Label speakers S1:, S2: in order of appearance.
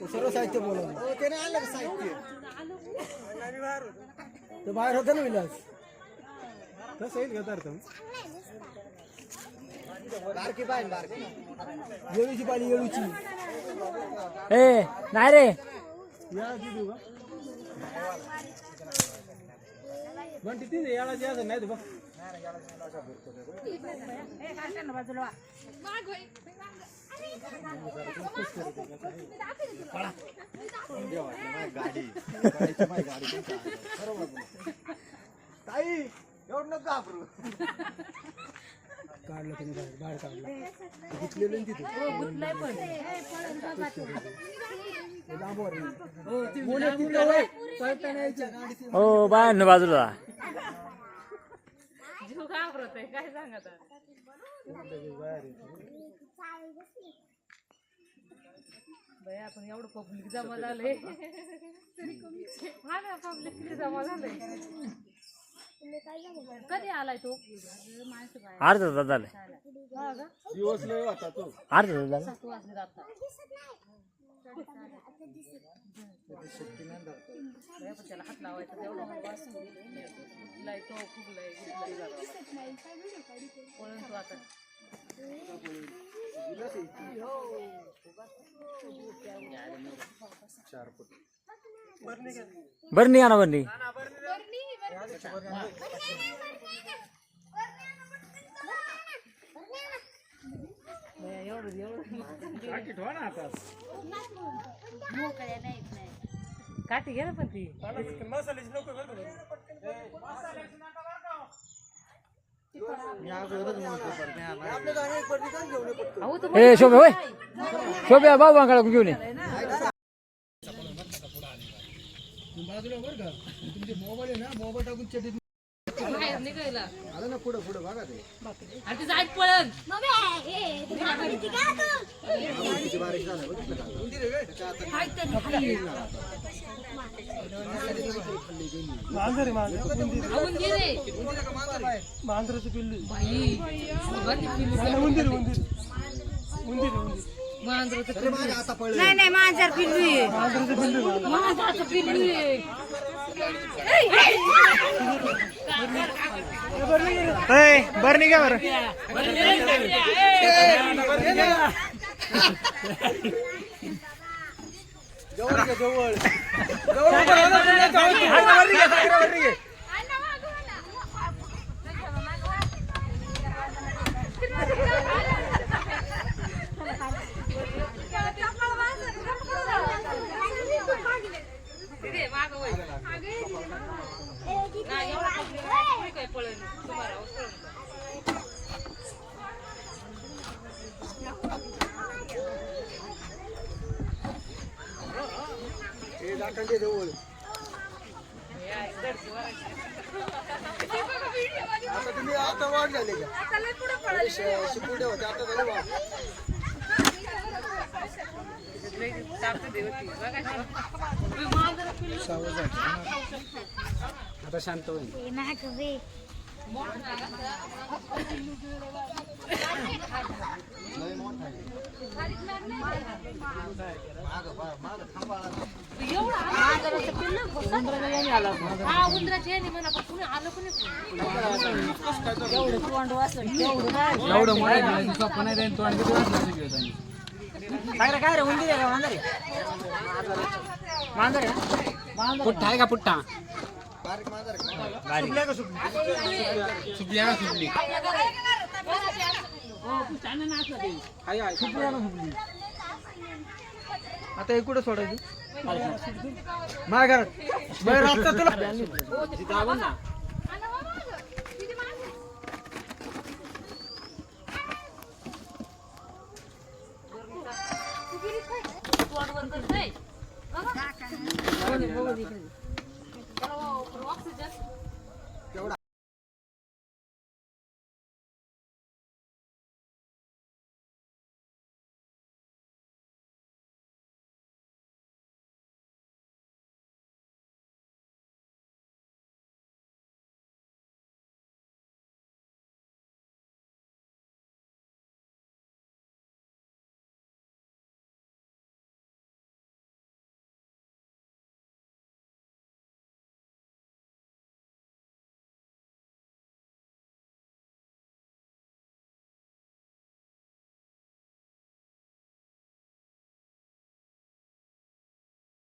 S1: सर्व साहित्य बोला त्याने आणलं का साहित्य ते बाहेर होतं ना विलास कसं येईल घेतात बारकी पाहिजे बारकी येळूची पाहिली येळूची
S2: ए नाही रे
S1: या देऊ का पण तिथे याला द्यायचं नाही तू बघ ताई एवढं नको घाबरू काढलं तुम्ही बाहेर काढलं घेतलेलं तिथे
S2: हो बाहेर बाजूला
S3: काय सांगत आपण एवढं पब्लिक जमा झालंय हा ना पब्लिक जमा झालंय कधी आलाय तो
S2: अर्धा तास झालं
S1: दिवस लय होता तो
S2: अर्धा तास झालं
S3: 7 वाजले आता त्याला हात लावायचा तेवढं फुगलाय तो फुगलाय पळून तो आता
S2: बरणी आणा बरणी
S3: काठी घे ना पण ती
S2: ए शोभे होय शोभे बाबा घेऊन ये
S1: बाजूला बरं का तुमचे मोबाईल आहे ना मोबाईल टाकून चटी
S3: बाहेर निघायला
S1: आलं ना पुढं पुढं बघा ते
S3: आणि ती जायत पळण
S1: किती बारीक झालं बघितलं का उंदीर आहे का मांजर मांजराचं पिल्लू उंदीर उंदीर उंदीर
S3: मांजराचं
S1: आता पळलं
S3: नाही नाही मांजर पिल्लू आहे मांजराचं पिल्लू आहे
S1: बरं घ्या बरं जवळ जवळ आता तुम्ही आता वाढ झाले का शिकुडे होते आता झाले वाढ आता शांत होईल
S2: काय रे उंदीर आहे का मांजर आहे पुट्टा आहे का पुट्टा
S1: आता हे कुठं सोडायची माझ्या घरात
S3: तू